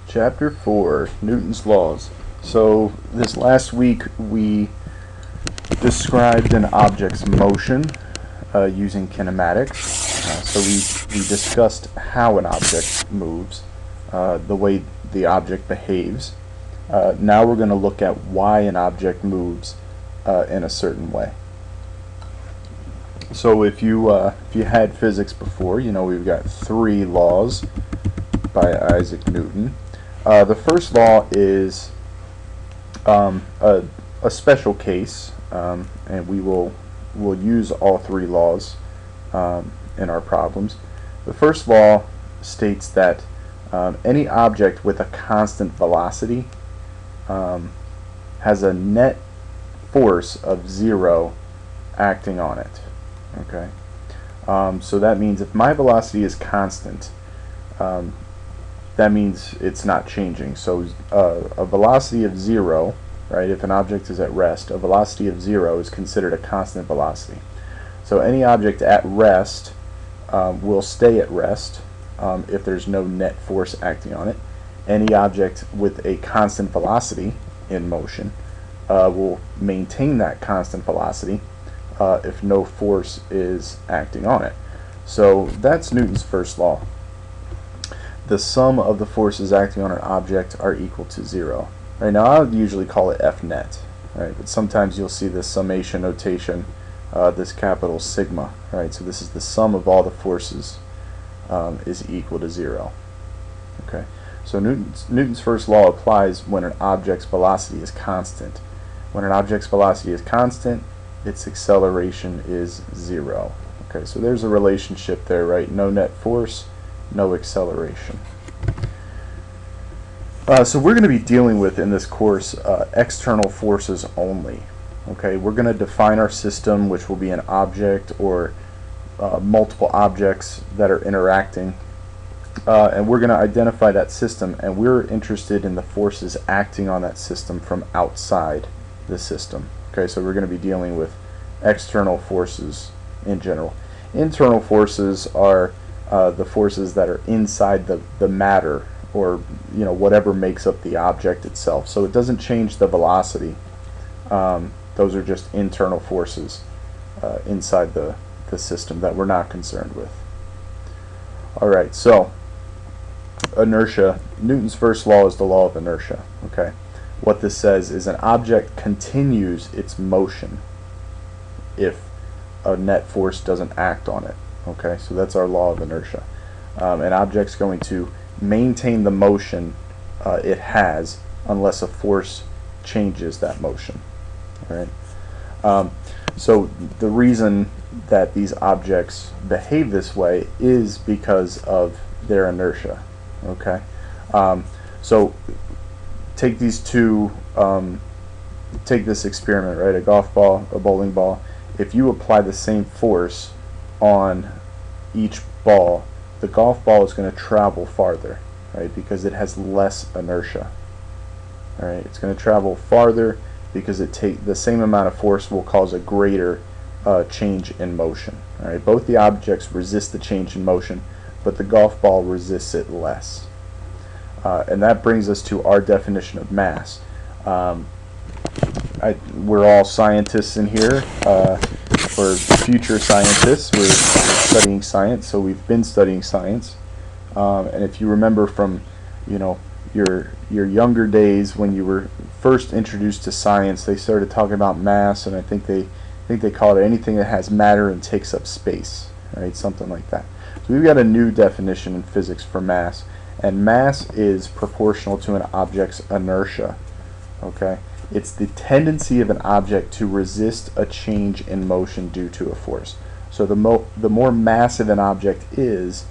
Chapter 4, Newton's Laws. So this last week we described an object's motion using kinematics. So we discussed how an object moves, the way the object behaves. Now we're going to look at why an object moves in a certain way. So if you had physics before, you know we've got 3 laws by Isaac Newton. The first law is a special case, and we'll use all 3 laws in our problems. The first law states that any object with a constant velocity has a net force of 0 acting on it. Okay, so that means if my velocity is constant, that means it's not changing. So a velocity of 0, right, if an object is at rest, a velocity of 0 is considered a constant velocity. So any object at rest will stay at rest if there's no net force acting on it. Any object with a constant velocity in motion will maintain that constant velocity if no force is acting on it. So that's Newton's first law. The sum of the forces acting on an object are equal to 0. Right now, I would usually call it F net, right? But sometimes you'll see this summation notation, this capital sigma, right? So this is the sum of all the forces is equal to 0. Okay. So Newton's first law applies when an object's velocity is constant. When an object's velocity is constant, its acceleration is 0. Okay. So there's a relationship there, right? No net force, no acceleration. So we're going to be dealing with in this course external forces only. Okay, we're going to define our system, which will be an object or multiple objects that are interacting, and we're going to identify that system, and we're interested in the forces acting on that system from outside the system. Okay, so we're going to be dealing with external forces in general. Internal forces are the forces that are inside the matter, or whatever makes up the object itself. So it doesn't change the velocity. Those are just internal forces inside the system that we're not concerned with. Alright, so inertia. Newton's first law is the law of inertia. Okay, what this says is an object continues its motion if a net force doesn't act on it. Okay, so that's our law of inertia. An object's going to maintain the motion it has unless a force changes that motion. All right. So the reason that these objects behave this way is because of their inertia. Okay. So take these two. Take this experiment, right? A golf ball, a bowling ball. If you apply the same force on each ball, the golf ball is going to travel farther, right? Because it has less inertia. All right, it's going to travel farther because the same amount of force will cause a greater change in motion. All right, both the objects resist the change in motion, but the golf ball resists it less. And that brings us to our definition of mass. We're all scientists in here. We're future scientists. We're studying science, so we've been studying science. And if you remember from, your younger days when you were first introduced to science, they started talking about mass, and I think they call it anything that has matter and takes up space, right? Something like that. So we've got a new definition in physics for mass, and mass is proportional to an object's inertia. Okay. It's the tendency of an object to resist a change in motion due to a force. So the more massive an object is,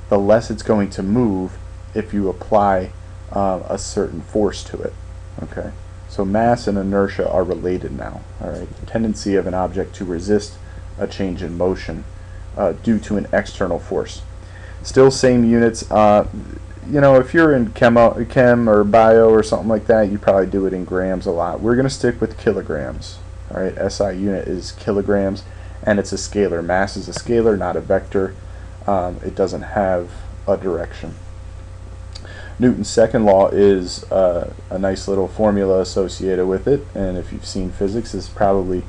the less it's going to move if you apply a certain force to it. Okay. So mass and inertia are related now. All right. The tendency of an object to resist a change in motion due to an external force. Still same units. If you're in chem or bio or something like that, you probably do it in grams a lot. We're going to stick with kilograms. All right, SI unit is kilograms, and it's a scalar. Mass is a scalar, not a vector. It doesn't have a direction. Newton's second law is a nice little formula associated with it, and if you've seen physics, it's probably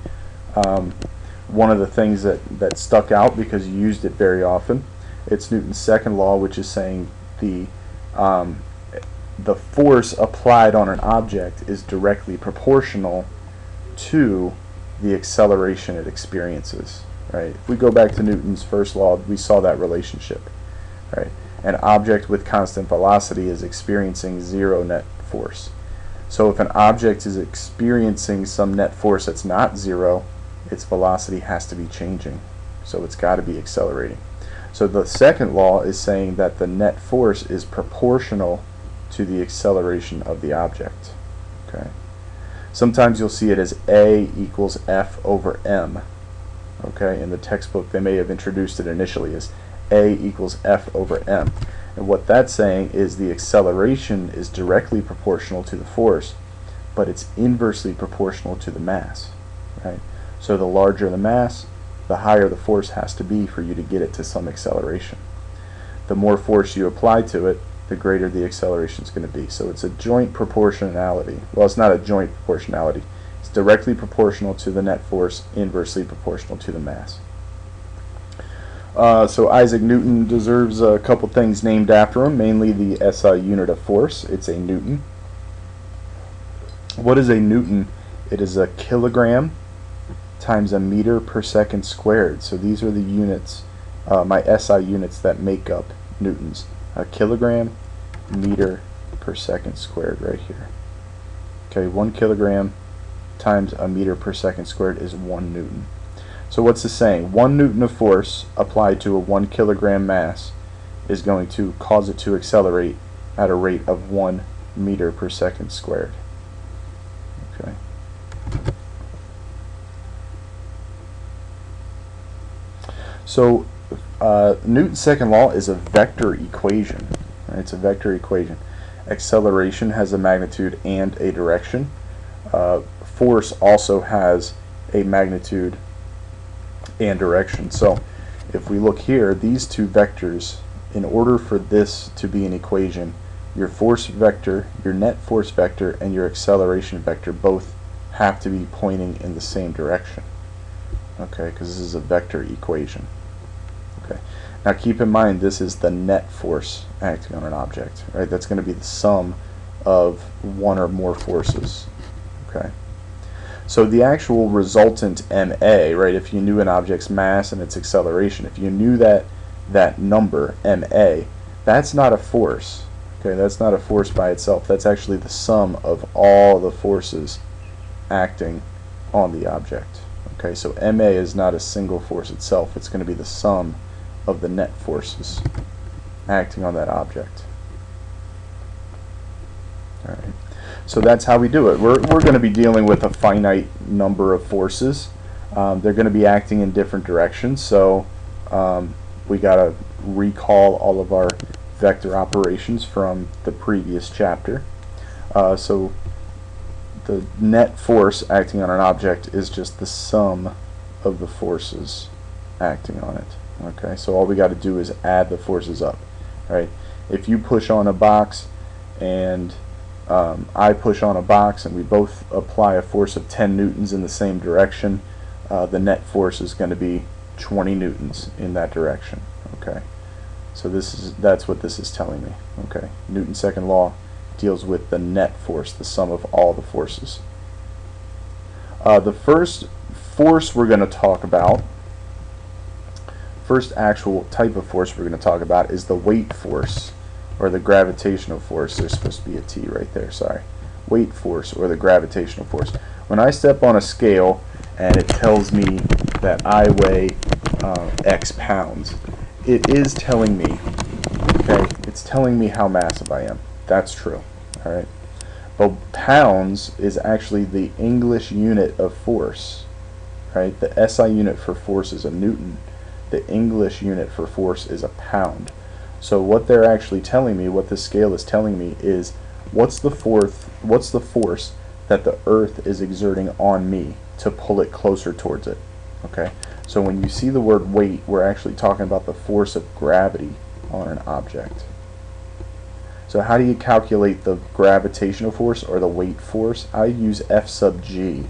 one of the things that stuck out because you used it very often. It's Newton's second law, which is saying the force applied on an object is directly proportional to the acceleration it experiences. Right? If we go back to Newton's first law, we saw that relationship. Right? An object with constant velocity is experiencing zero net force. So if an object is experiencing some net force that's not zero, its velocity has to be changing. So it's got to be accelerating. So the second law is saying that the net force is proportional to the acceleration of the object. Okay. Sometimes you'll see it as A equals F over M. Okay. In the textbook, they may have introduced it initially as A equals F over M. And what that's saying is the acceleration is directly proportional to the force, but it's inversely proportional to the mass. Right? So the larger the mass, the higher the force has to be for you to get it to some acceleration. The more force you apply to it, the greater the acceleration is going to be. So it's a joint proportionality. Well, it's not a joint proportionality. It's directly proportional to the net force, inversely proportional to the mass. So Isaac Newton deserves a couple things named after him, mainly the SI unit of force. It's a Newton. What is a Newton? It is a kilogram times a meter per second squared. So these are the units, my SI units that make up Newtons. A kilogram, meter per second squared right here. Okay, 1 kilogram times a meter per second squared is 1 Newton. So what's this saying? 1 Newton of force applied to a 1 kilogram mass is going to cause it to accelerate at a rate of 1 meter per second squared. Okay. So Newton's second law is a vector equation. Right? It's a vector equation. Acceleration has a magnitude and a direction. Force also has a magnitude and direction. So if we look here, these two vectors, in order for this to be an equation, your force vector, your net force vector, and your acceleration vector both have to be pointing in the same direction. Okay, because this is a vector equation. Okay. Now keep in mind this is the net force acting on an object, right? That's going to be the sum of one or more forces. Okay. So the actual resultant ma, right? If you knew an object's mass and its acceleration, if you knew that number ma, that's not a force. Okay, that's not a force by itself. That's actually the sum of all the forces acting on the object. Okay, so ma is not a single force itself. It's going to be the sum of the net forces acting on that object. All right. So that's how we do it. We're going to be dealing with a finite number of forces. They're going to be acting in different directions. So we got to recall all of our vector operations from the previous chapter. So the net force acting on an object is just the sum of the forces acting on it. Okay, so all we got to do is add the forces up. Right? If you push on a box and I push on a box and we both apply a force of 10 newtons in the same direction, the net force is going to be 20 newtons in that direction. Okay, so that's what this is telling me. Okay, Newton's second law deals with the net force, the sum of all the forces. The first force we're going to talk about, first actual type of force we're going to talk about is the weight force, or the gravitational force. There's supposed to be a T right there, sorry. Weight force, or the gravitational force. When I step on a scale and it tells me that I weigh X pounds, it is telling me, okay, it's telling me how massive I am. That's true, all right? But pounds is actually the English unit of force, right? The SI unit for force is a Newton. The English unit for force is a pound. So what they're actually telling me, what this scale is telling me, is what's the force that the Earth is exerting on me to pull it closer towards it. Okay? So when you see the word weight, we're actually talking about the force of gravity on an object. So how do you calculate the gravitational force or the weight force? I use F sub g.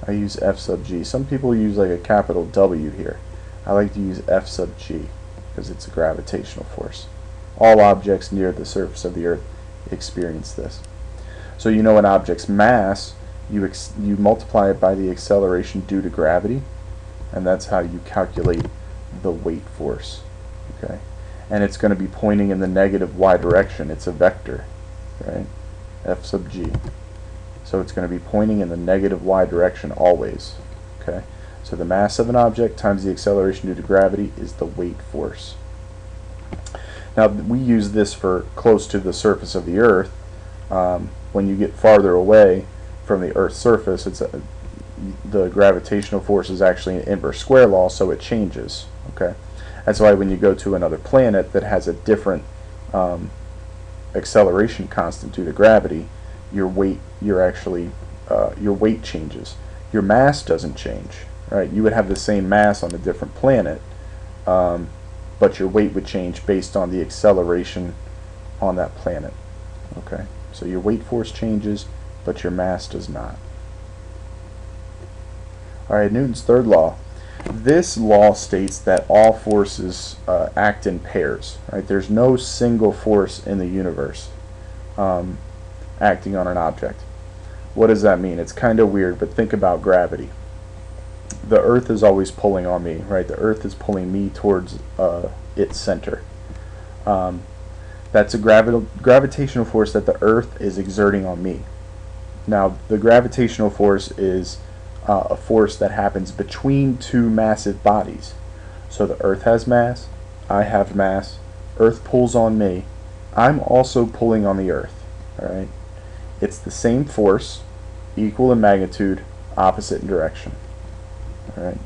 I use F sub g. Some people use like a capital W here. I like to use F sub g because it's a gravitational force. All objects near the surface of the Earth experience this. So you know an object's mass, you multiply it by the acceleration due to gravity, and that's how you calculate the weight force. Okay, and it's going to be pointing in the negative y direction. It's a vector, right? F sub g. So it's going to be pointing in the negative y direction always. Okay, so the mass of an object times the acceleration due to gravity is the weight force. Now we use this for close to the surface of the Earth. When you get farther away from the Earth's surface, the gravitational force is actually an inverse square law, so it changes. Okay, that's why when you go to another planet that has a different acceleration constant due to gravity, your weight changes. Your mass doesn't change, right? You would have the same mass on a different planet, but your weight would change based on the acceleration on that planet. Okay, so your weight force changes, but your mass does not. Alright, Newton's third law. This law states that all forces act in pairs. Right? There's no single force in the universe acting on an object. What does that mean? It's kind of weird, but think about gravity. The Earth is always pulling on me, right? The Earth is pulling me towards its center. That's a gravitational force that the Earth is exerting on me. Now, the gravitational force is a force that happens between two massive bodies. So the Earth has mass, I have mass, Earth pulls on me, I'm also pulling on the Earth. All right? It's the same force, equal in magnitude, opposite in direction. All right?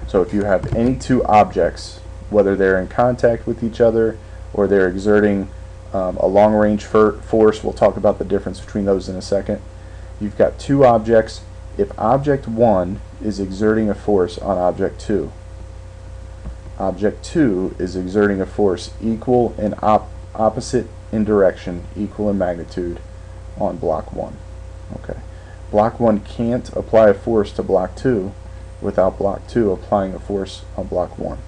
So if you have any two objects, whether they're in contact with each other or they're exerting a long-range force, we'll talk about the difference between those in a second. You've got two objects. If object 1 is exerting a force on object 2, object 2 is exerting a force equal in opposite in direction, equal in magnitude on block 1. Okay. Block 1 can't apply a force to block 2 without block 2 applying a force on block 1.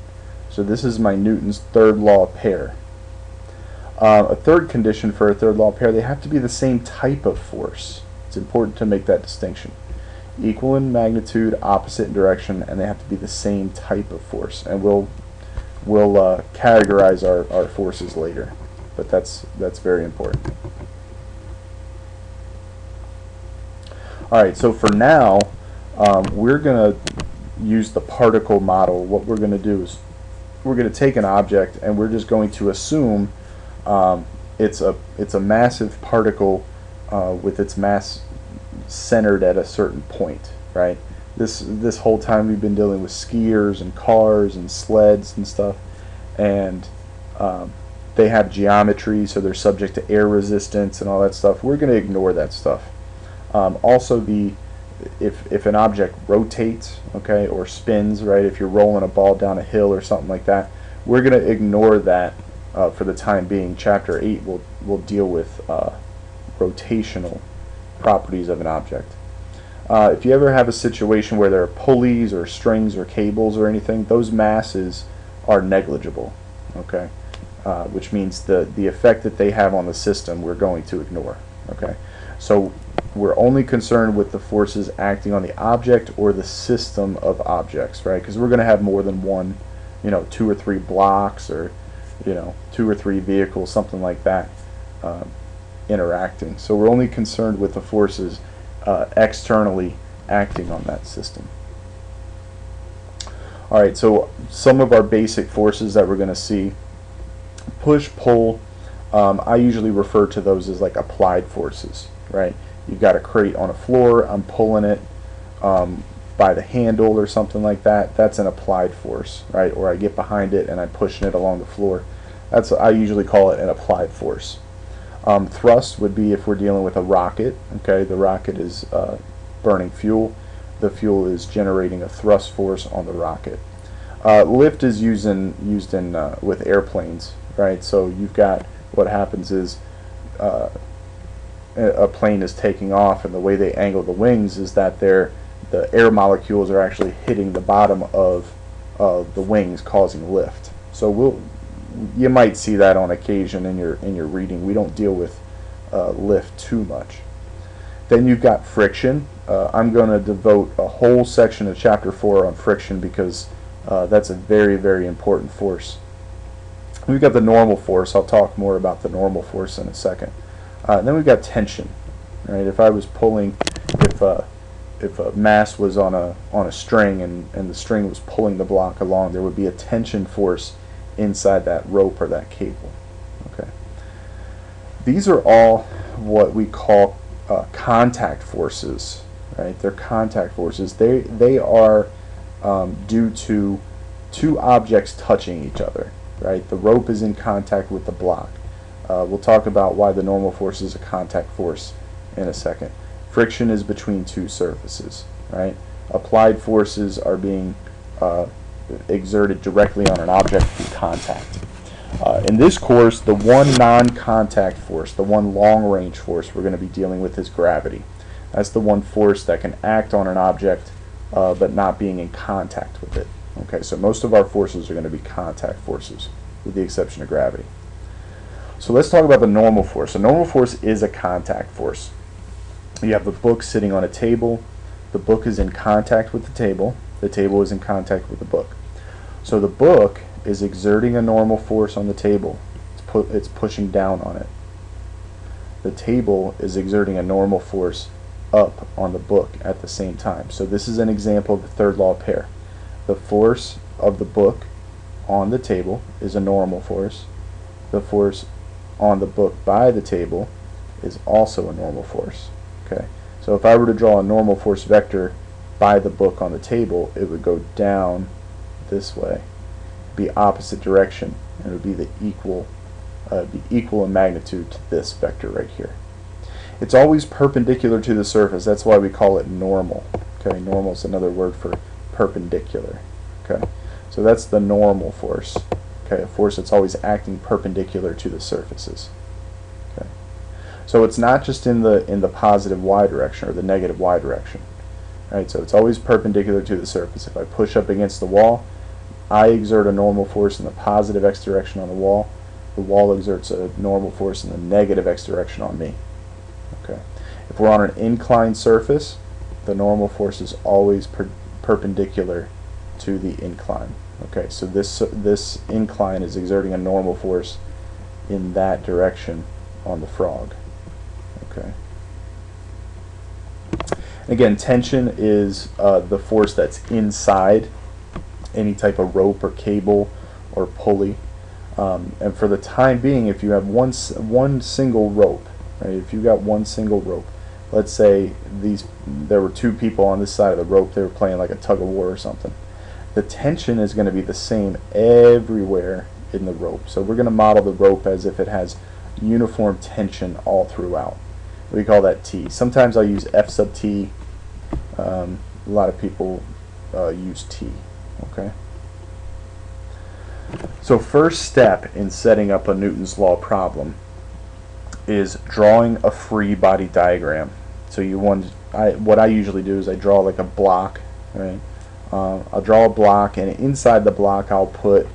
So this is my Newton's third law pair. A third condition for a third law pair, they have to be the same type of force. It's important to make that distinction. Equal in magnitude, opposite in direction, and they have to be the same type of force. And we'll categorize our forces later, but that's very important. All right, so for now, we're going to use the particle model. What we're going to do is we're going to take an object and we're just going to assume it's a massive particle with its mass centered at a certain point, right? This whole time we've been dealing with skiers and cars and sleds and stuff, and they have geometry, so they're subject to air resistance and all that stuff. We're going to ignore that stuff. Also, if an object rotates, okay, or spins, right? If you're rolling a ball down a hill or something like that, we're going to ignore that for the time being. Chapter 8 will deal with rotational properties of an object. If you ever have a situation where there are pulleys or strings or cables or anything, those masses are negligible, okay? Which means the effect that they have on the system we're going to ignore, okay? So we're only concerned with the forces acting on the object or the system of objects, right? Because we're going to have more than one, 2 or 3 blocks or 2 or 3 vehicles, something like that, interacting. So we're only concerned with the forces externally acting on that system. Alright, so some of our basic forces that we're going to see: push, pull. I usually refer to those as like applied forces, right? You've got a crate on a floor, I'm pulling it by the handle or something like that. That's an applied force, right? Or I get behind it and I'm pushing it along the floor. I usually call it an applied force. Thrust would be if we're dealing with a rocket. Okay, the rocket is burning fuel. The fuel is generating a thrust force on the rocket. Lift is used in with airplanes, right? So you've got, what happens is a plane is taking off, and the way they angle the wings is that the air molecules are actually hitting the bottom of the wings, causing lift. So you might see that on occasion in your reading. We don't deal with lift too much. Then you've got friction. I'm going to devote a whole section of chapter 4 on friction because that's a very, very important force. We've got the normal force. I'll talk more about the normal force in a second. And then we've got tension. Right? If I was pulling, if a mass was on a string and the string was pulling the block along, there would be a tension force inside that rope or that cable. Okay. These are all what we call contact forces. Right? They're contact forces. They are due to two objects touching each other. Right? The rope is in contact with the block. We'll talk about why the normal force is a contact force in a second. Friction is between two surfaces. Right? Applied forces are being exerted directly on an object through contact. In this course, the one non-contact force, the one long-range force we're going to be dealing with is gravity. That's the one force that can act on an object but not being in contact with it. Okay, so most of our forces are going to be contact forces, with the exception of gravity. So let's talk about the normal force. A normal force is a contact force. You have the book sitting on a table. The book is in contact with the table. The table is in contact with the book. So the book is exerting a normal force on the table. It's pushing down on it. The table is exerting a normal force up on the book at the same time. So this is an example of the third law of pair. The force of the book on the table is a normal force. The force on the book by the table is also a normal force. Okay. So if I were to draw a normal force vector by the book on the table, it would go down this way, be opposite direction, and it would be equal in magnitude to this vector right here. It's always perpendicular to the surface. That's why we call it normal. Okay, normal is another word for perpendicular. Okay, so that's the normal force. Okay, a force that's always acting perpendicular to the surfaces. Okay, so it's not just in the positive y direction or the negative y direction. Right, so it's always perpendicular to the surface. If I push up against the wall, I exert a normal force in the positive x direction on the wall exerts a normal force in the negative x direction on me. Okay. If we're on an inclined surface, the normal force is always perpendicular to the incline. Okay, so this incline is exerting a normal force in that direction on the frog. Okay. Again, tension is the force that's inside any type of rope or cable or pulley. And for the time being, if you have one single rope, right? If you got one single rope, let's say there were two people on this side of the rope, they were playing like a tug of war or something. The tension is going to be the same everywhere in the rope. So we're going to model the rope as if it has uniform tension all throughout. We call that T. Sometimes I use F sub T. A lot of people use T. Okay. So first step in setting up a Newton's Law problem is drawing a free body diagram. So what I usually do is I draw like a block, right? I'll draw a block, and inside the block I'll put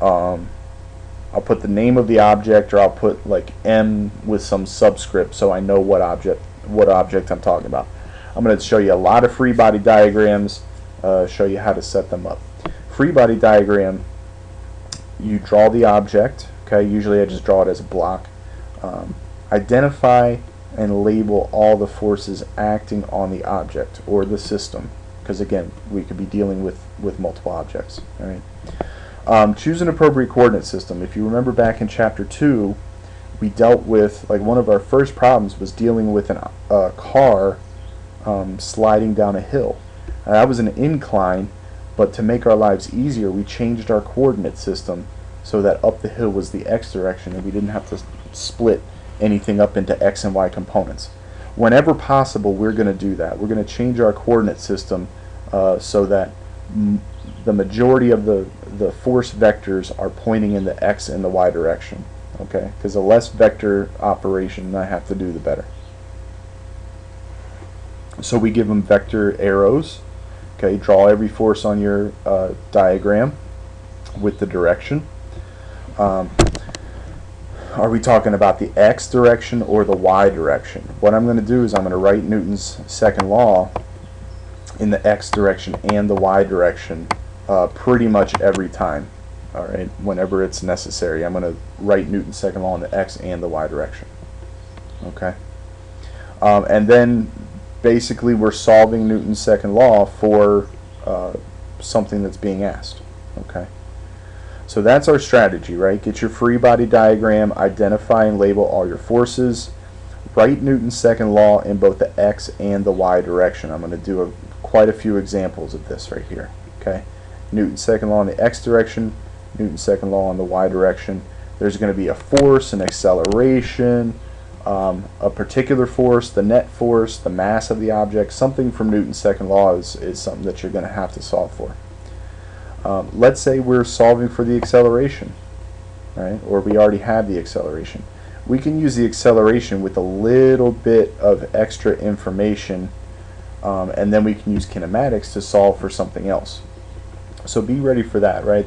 the name of the object, or I'll put like M with some subscript so I know what object I'm talking about. I'm going to show you a lot of free body diagrams, show you how to set them up. Free body diagram, you draw the object. Okay, usually I just draw it as a block. Identify and label all the forces acting on the object or the system, because again, we could be dealing with multiple objects. All right. Choose an appropriate coordinate system. If you remember back in chapter 2, we dealt with, like, one of our first problems was dealing with a car sliding down a hill. That was an incline, but to make our lives easier, we changed our coordinate system so that up the hill was the x direction, and we didn't have to split anything up into x and y components. Whenever possible, we're going to do that. We're going to change our coordinate system so that the majority of the force vectors are pointing in the x and the y direction. okay? Because the less vector operation I have to do, the better. So we give them vector arrows, okay? Draw every force on your diagram with the direction. Are we talking about the x direction or the y direction? What I'm going to do is I'm going to write Newton's second law in the x direction and the y direction pretty much every time. All right, whenever it's necessary, I'm going to write Newton's second law in the x and the y direction. Okay, and then basically we're solving Newton's second law for something that's being asked. Okay. So that's our strategy, right? Get your free body diagram, identify and label all your forces, write Newton's second law in both the x and the y direction. I'm going to do quite a few examples of this right here. Okay, Newton's second law in the x direction, Newton's second law in the y direction. There's going to be a force, an acceleration, a particular force, the net force, the mass of the object. Something from Newton's second law is something that you're going to have to solve for. Let's say we're solving for the acceleration, right? Or we already have the acceleration. We can use the acceleration with a little bit of extra information, and then we can use kinematics to solve for something else. So be ready for that, right?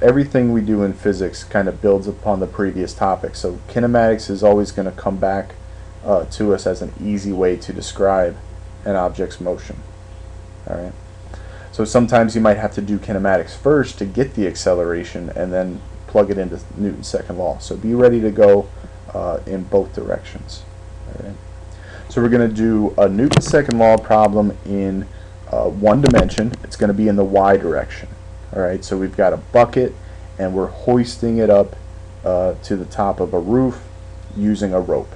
Everything we do in physics kind of builds upon the previous topic. So kinematics is always going to come back to us as an easy way to describe an object's motion. All right. So sometimes you might have to do kinematics first to get the acceleration and then plug it into Newton's second law. So be ready to go in both directions. All right. So we're going to do a Newton's second law problem in one dimension. It's going to be in the y direction. All right. So we've got a bucket and we're hoisting it up to the top of a roof using a rope.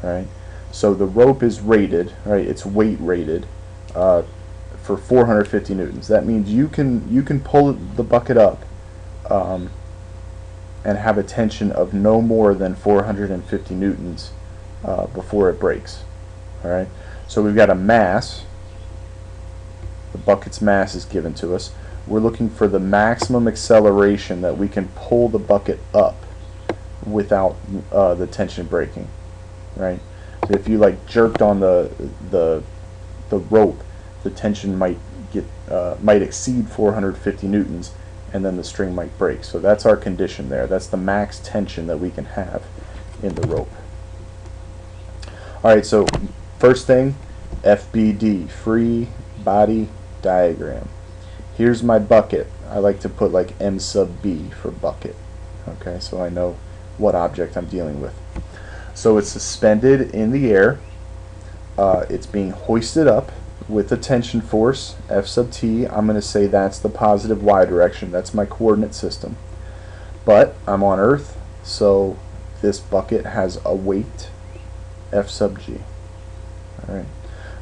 All right. So the rope is rated, right? It's weight rated for 450 newtons. That means you can pull the bucket up and have a tension of no more than 450 newtons before it breaks. All right. So we've got a mass. The bucket's mass is given to us. We're looking for the maximum acceleration that we can pull the bucket up without the tension breaking. Right. So if you like jerked on the rope, the tension might exceed 450 newtons, and then the string might break. So that's our condition there. That's the max tension that we can have in the rope. All right. So first thing, FBD, free body diagram. Here's my bucket. I like to put like M sub B for bucket. Okay, so I know what object I'm dealing with. So it's suspended in the air. It's being hoisted up with a tension force, F sub t. I'm going to say that's the positive y direction. That's my coordinate system. But I'm on Earth, so this bucket has a weight, F sub g. All right.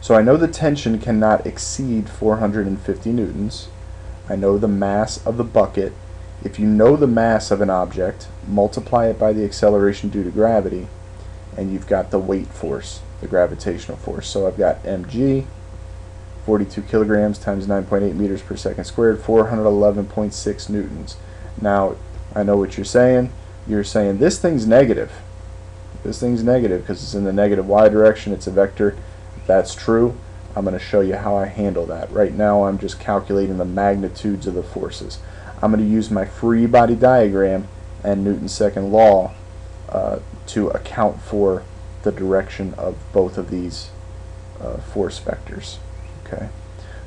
So I know the tension cannot exceed 450 newtons. I know the mass of the bucket. If you know the mass of an object, multiply it by the acceleration due to gravity, and you've got the weight force, the gravitational force. So I've got mg, 42 kilograms times 9.8 meters per second squared, 411.6 newtons. Now, I know what you're saying. You're saying this thing's negative. This thing's negative because it's in the negative y direction. It's a vector. If that's true, I'm going to show you how I handle that. Right now, I'm just calculating the magnitudes of the forces. I'm going to use my free body diagram and Newton's second law to account for the direction of both of these force vectors. Okay,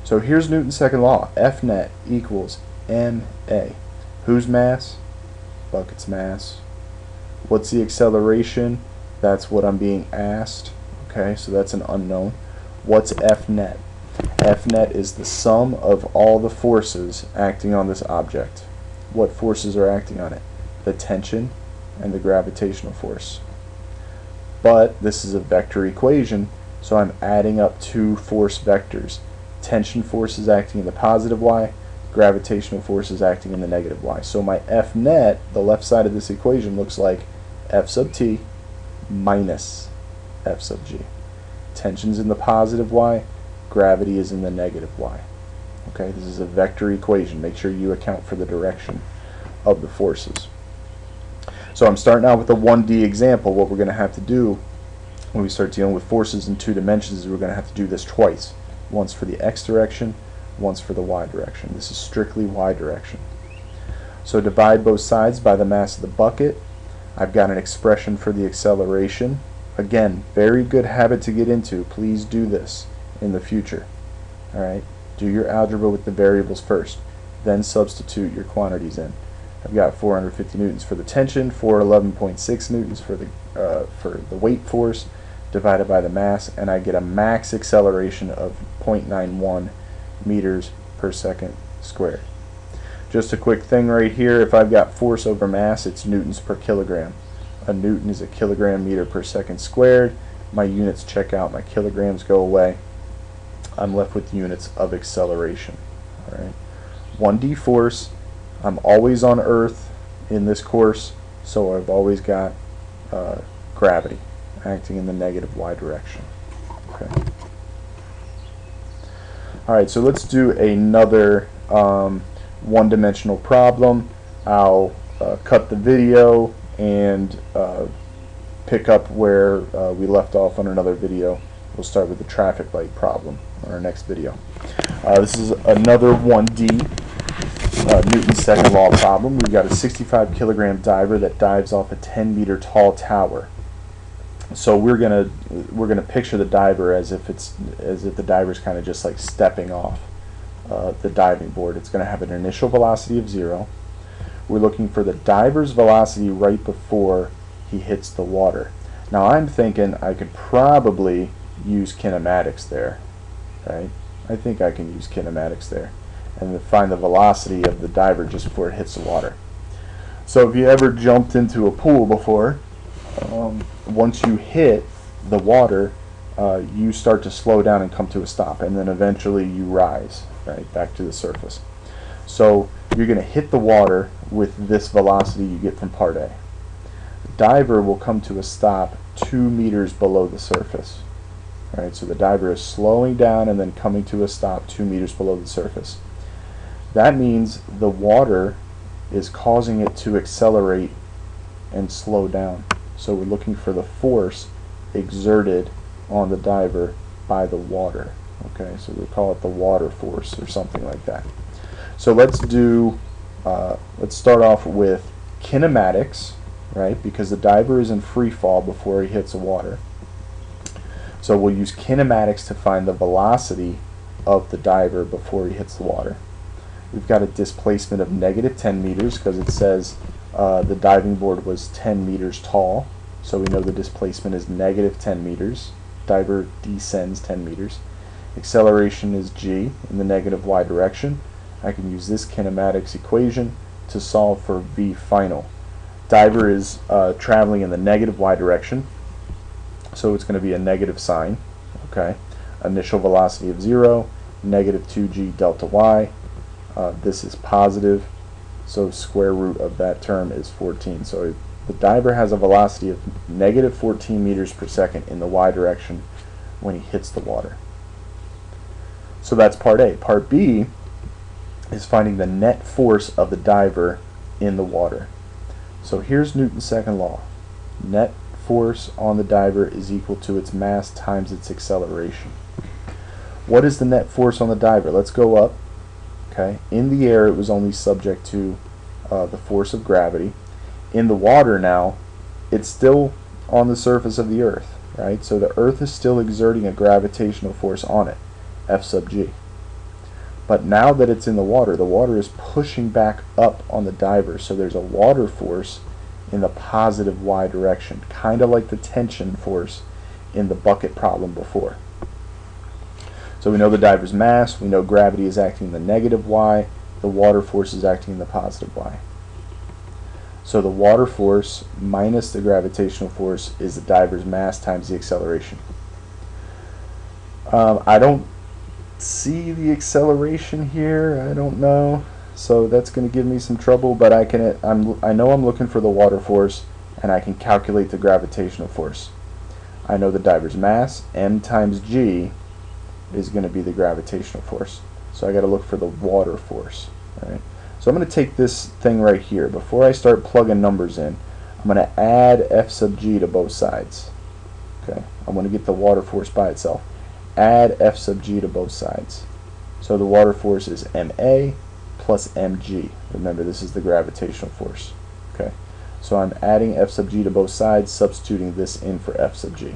so here's Newton's second law. F net equals ma. Whose mass? Bucket's mass. What's the acceleration? That's what I'm being asked. Okay, so that's an unknown. What's F net? F net is the sum of all the forces acting on this object. What forces are acting on it? The tension and the gravitational force. But this is a vector equation, so I'm adding up two force vectors. Tension force is acting in the positive y, gravitational force is acting in the negative y. So my F net, the left side of this equation, looks like F sub t minus F sub g. Tension's in the positive y, gravity is in the negative y. Okay, this is a vector equation. Make sure you account for the direction of the forces. So I'm starting out with a 1D example. What we're going to have to do when we start dealing with forces in 2 dimensions is we're going to have to do this twice. Once for the x direction, once for the y direction. This is strictly y direction. So divide both sides by the mass of the bucket. I've got an expression for the acceleration. Again, very good habit to get into. Please do this in the future. Alright, do your algebra with the variables first, then substitute your quantities in. I've got 450 newtons for the tension, 411.6 newtons for the weight force, divided by the mass, and I get a max acceleration of 0.91 meters per second squared. Just a quick thing right here, if I've got force over mass, it's newtons per kilogram. A newton is a kilogram meter per second squared. My units check out, my kilograms go away. I'm left with units of acceleration. All right. 1D force, I'm always on Earth in this course, so I've always got gravity acting in the negative y direction. Okay. Alright, so let's do another one-dimensional problem. I'll cut the video and pick up where we left off on another video. We'll start with the traffic light problem on our next video. This is another 1D Newton's second law problem. We've got a 65 kilogram diver that dives off a 10-meter tall tower. So we're gonna picture the diver as if the diver's kind of just like stepping off the diving board. It's going to have an initial velocity of 0. We're looking for the diver's velocity right before he hits the water. Now I'm thinking I could probably use kinematics there, right? I think I can use kinematics there and find the velocity of the diver just before it hits the water. So if you ever jumped into a pool before, once you hit the water, you start to slow down and come to a stop, and then eventually you rise, right, back to the surface. So you're going to hit the water with this velocity you get from part A. The diver will come to a stop 2 meters below the surface. Right, so the diver is slowing down and then coming to a stop 2 meters below the surface. That means the water is causing it to accelerate and slow down. So we're looking for the force exerted on the diver by the water. Okay, so we call it the water force or something like that. So let's start off with kinematics, right? Because the diver is in free fall before he hits the water. So we'll use kinematics to find the velocity of the diver before he hits the water. We've got a displacement of negative 10 meters because it says the diving board was 10 meters tall. So we know the displacement is negative 10 meters. Diver descends 10 meters. Acceleration is g in the negative y direction. I can use this kinematics equation to solve for v final. Diver is traveling in the negative y direction, so it's going to be a negative sign. Okay. Initial velocity of 0, negative 2g delta y. This is positive, so square root of that term is 14. So the diver has a velocity of negative 14 meters per second in the y direction when he hits the water. So that's part A. Part B is finding the net force of the diver in the water. So here's Newton's second law. Net force on the diver is equal to its mass times its acceleration. What is the net force on the diver? Let's go up. Okay. In the air, it was only subject to the force of gravity. In the water now, it's still on the surface of the Earth, right? So the Earth is still exerting a gravitational force on it, F sub g. But now that it's in the water is pushing back up on the diver, so there's a water force in the positive y direction, kind of like the tension force in the bucket problem before. So we know the diver's mass, we know gravity is acting in the negative y, the water force is acting in the positive y. So the water force minus the gravitational force is the diver's mass times the acceleration. I don't see the acceleration here, I don't know, so that's going to give me some trouble, but I know I'm looking for the water force, and I can calculate the gravitational force. I know the diver's mass, m times g, is going to be the gravitational force. So I got to look for the water force. All right. So I'm going to take this thing right here. Before I start plugging numbers in, I'm going to add F sub g to both sides. Okay, I'm going to get the water force by itself. Add F sub g to both sides. So the water force is ma plus mg. Remember, this is the gravitational force. Okay, so I'm adding F sub g to both sides, substituting this in for F sub g.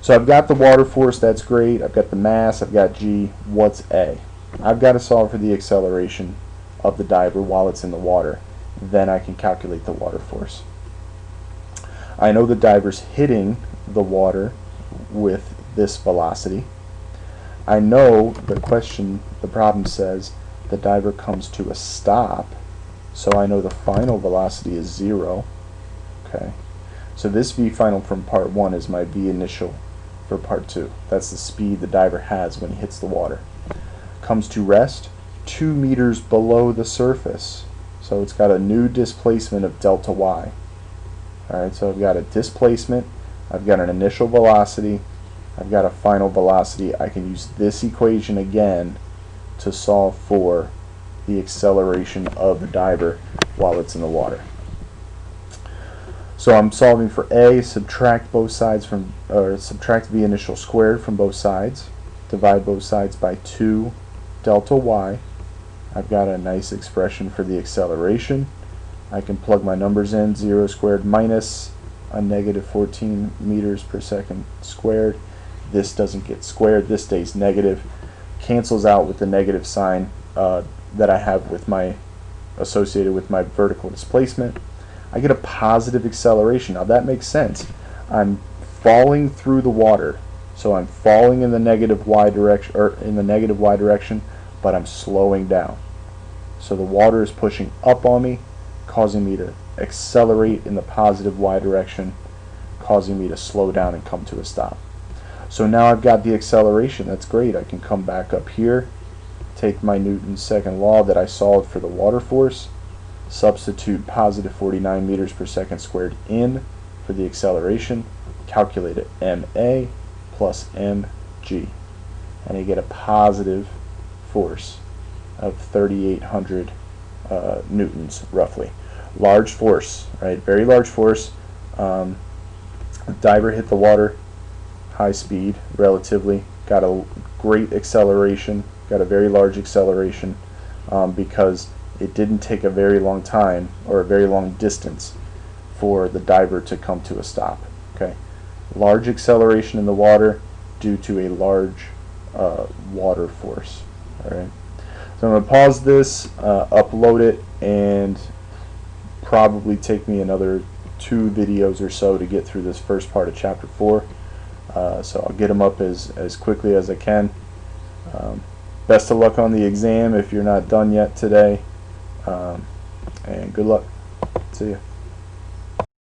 So I've got the water force, that's great. I've got the mass, I've got g. What's a? I've got to solve for the acceleration of the diver while it's in the water. Then I can calculate the water force. I know the diver's hitting the water with this velocity. I know the problem says the diver comes to a stop, so I know the final velocity is 0. Okay, so this v final from part 1 is my v initial for part 2. That's the speed the diver has when he hits the water. Comes to rest 2 meters below the surface, so it's got a new displacement of delta y. Alright, so I've got a displacement, I've got an initial velocity, I've got a final velocity. I can use this equation again to solve for the acceleration of the diver while it's in the water. So I'm solving for a, subtract both sides from, or subtract the initial squared from both sides, divide both sides by 2 delta y. I've got a nice expression for the acceleration. I can plug my numbers in, 0 squared minus a negative 14 meters per second squared. This doesn't get squared, this stays negative, cancels out with the negative sign that I have with my associated with my vertical displacement. I get a positive acceleration. Now that makes sense. I'm falling through the water, so I'm falling in the negative y direction, but I'm slowing down. So the water is pushing up on me, causing me to accelerate in the positive y direction, causing me to slow down and come to a stop. So now I've got the acceleration. That's great. I can come back up here, take my Newton's second law that I solved for the water force, substitute positive 49 meters per second squared in for the acceleration, calculate it, ma plus mg, and I get a positive force of 3,800 newtons roughly. Large force, right? Very large force. Diver hit the water, high speed relatively, got a great acceleration, got a very large acceleration because it didn't take a very long time or a very long distance for the diver to come to a stop. Okay, large acceleration in the water due to a large water force. All right, so I'm going to pause this, upload it, and probably take me another 2 videos or so to get through this first part of chapter 4. So I'll get them up as quickly as I can. Best of luck on the exam if you're not done yet today, and good luck. See ya.